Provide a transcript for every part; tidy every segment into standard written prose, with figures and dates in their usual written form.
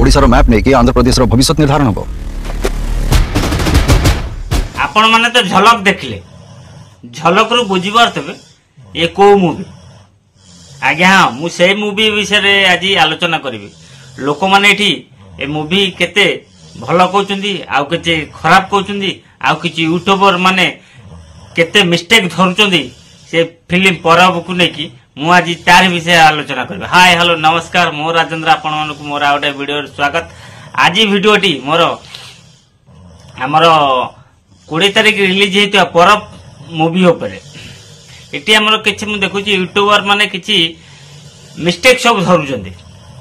ओडिशार मैप नहीं कि आंध्र प्रदेश भविष्य निर्धारण हम आपण माने तो झलक देखले झलक रु बुझी पारथबे ये को मूवी आज्ञा हाँ मुझे मूवी विषय आज आलोचना करी लोक मैंने ए मूवी केते भल कहते आउ के खराब कहते आउ कि यूट्यूबर माने केते मिस्टेक धरुचंदी से फिल्म परब को लेकिन मु आज तार विषय आलोचना करी। हाय हेलो नमस्कार मो राजेंद्र आपण मानक मोर आ गोटे वीडियो स्वागत। आज वीडियोटी मोर आमर 20 तारिख रिलीज होता परब मूवी उपरे एटी आमर किछि मु देखुची यूट्यूबर माने किछि मिस्टेक सब धरुचंदी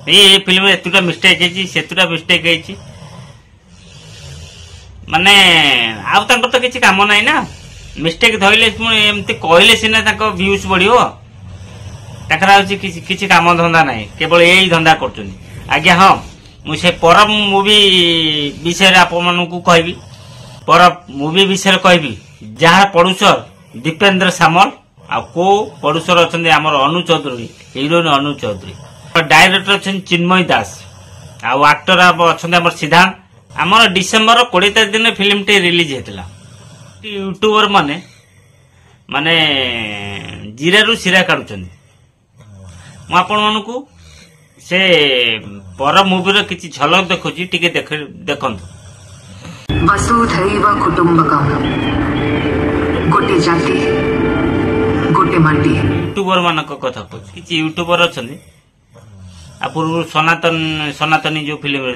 ए फिल्म एतुटा मिस्टेक हेची सेतुटा मिस्टेक हेची माने आउ तांकर तो किछि काम नाही ना मिस्टेक धइले एमती कहले सिना तांको व्यूज बढ़ियो ताकरा होची किछि काम धंदा नाही केवल एई धंदा करचुनी। आज्ञा हां मु से परब मूवी विषय आपन मानकू कहबी परब मूवी विषय कहबी जहा प्रोड्यूसर दीपेंद्र सामल आ को प्रोड्यूसर अछंदी हमर अनु चौधरी हीरोइन अनु चौधरी डायरेक्टर अछन चिन्मय दास आ एक्टर अछंदी हमर सिद्धांत हमर डिसेंबर 20 तारिख दिन फिल्म टे रिलीज हेतला। यूट्यूबर माने माने जीरा रु सिरा काढुचंदी मु आपन मानकू से परब मूवी रो किछि झलक देखुची टिके देखंतु। वसुधैव कुटुंबकम गोटे जाति गोटे माटी यूट्यूबर मानक कथा कहूँ किछि यूट्यूबर अछंदी आ पूर्व सनातनी जो फिल्म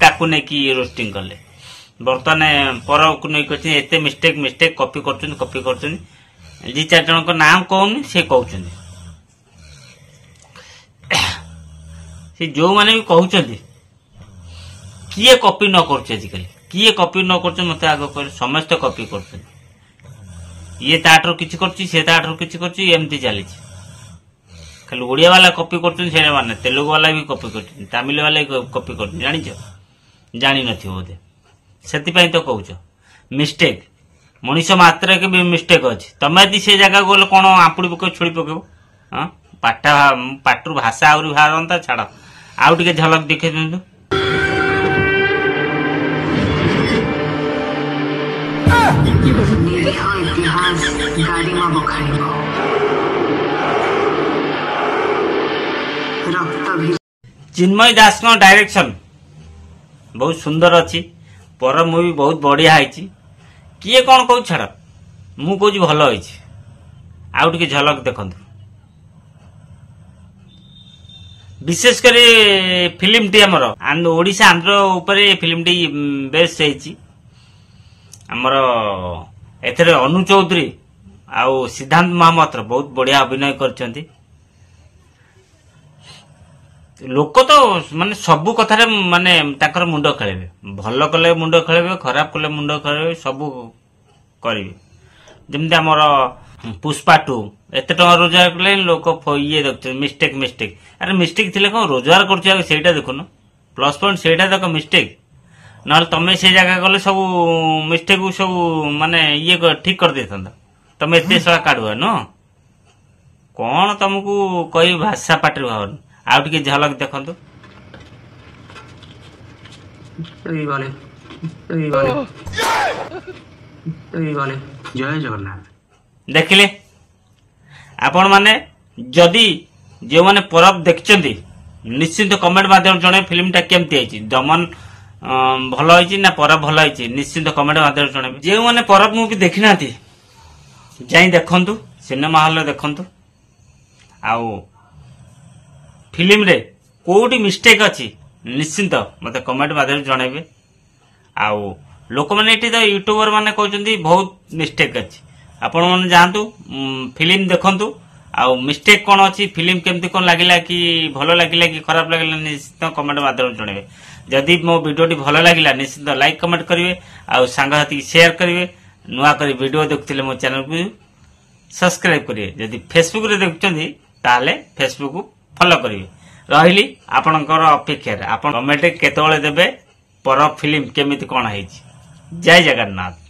ताकू ने की रोस्टिंग कले बर्तमान परब को नहीं एते मिस्टेक कॉपी करछन जी चार जन को नाम कहूनी से कहउछन से जो माने भी कहउछन किए कॉपी न करछ आजिकल किए कॉपी न करछ मते आगो कर समस्त कॉपी करछन ये ताटर किछि करछि से ताटर किछि करछि एमती चली खाली ओडिया वाला कॉपी करछन से माने तेलुगु वाला भी कॉपी करछन तमिल वाला भी कॉपी करछन जानि छ जानि नथि बोधे सेति पई तो कहउछ मिस्टेक मनीष मात्र के भी मिस्टेक अछि तमे यदि से जगह गोल कोन आपुडी पको छोड़ी पकेबो हां पाटरू भाषा आउरी भारंता छाड़ आउ टिके झलक देखे दिनु। इतिहास गाड़ीमा बखाइबो रक्त चिन्मय दास नो डायरेक्शन बहुत सुंदर अच्छी परब मूवी बहुत बढ़िया है किए कौन कहू छाड़ मु कहूँ भल हो आउ टिके झलक देखंतु। विशेष कर फिल्म टी हमर ओडिशा आंध्र ऊपर फिल्म टी बेस होईची हमर एथरे अनु चौधरी आउ सिद्धांत महामत्र बहुत बढ़िया अभिनय करछंती लोक तो माने सबु कथारे माने ताकर मुंड खेलेबे भल कले मुंड खेलेबे खराब कले मुंड खेलेबे सबु करिवे जेमते हमर पुष्पा 2 एते टका रोजगार कले लोक ये देखते मिस्टेक अरे मिस्टेक थिले को रोजगार करछि सेटा देखुनो प्लस पॉइंट सेटा देखो मिस्टेक न तमे से जगह गले सब मिस्टेक सब माने ये ठीक कर देथंदा तमे एते सळा काढुआ न कोन तुमको कई भाषा पाटर भावन आउ टिके झलक देखंतु। जय जगन्नाथ देखिले आपण माने जदि जो माने परब देखचंदी निश्चित कमेंट माध्यम जणे फिल्म टा केमती आइची दमन भल होइची ना परब भल होइची निश्चित कमेंट माध्यम जणे जे माने परब मूवी देखिनाती जाई देखंतु सिनेमा हॉल देखंतु आउ फिल्म रे कोडी मिस्टेक अछि निश्चित मते कमेंट माध्यम जणेबे आउ लोक माने एटी तो यूट्यूबर माने कहउचंदी बहुत मिस्टेक अछि आपण माने जानतु फिल्म देखंतु आउ मिस्टेक कोन अछि फिल्म केमती कोन लागिला कि भलो लागिला कि खराब लागिला निश्चित कमेंट माध्यम जणेबे जदि मो वीडियोटी भलो लागिला निश्चित लाइक कमेंट करिवे आउ सांगसाथी शेयर करिवे नुआ करी वीडियो देखथिले मो चैनल को सब्सक्राइब करिवे जदि फेसबुक रे देखचंदी ताले फेसबुक को फॉलो करिवे रहिली आपनकर अपेक्षा आपण कमेंट केतोळे देबे परब फिल्म केमिति कोन हैछि। जय जगन्नाथ।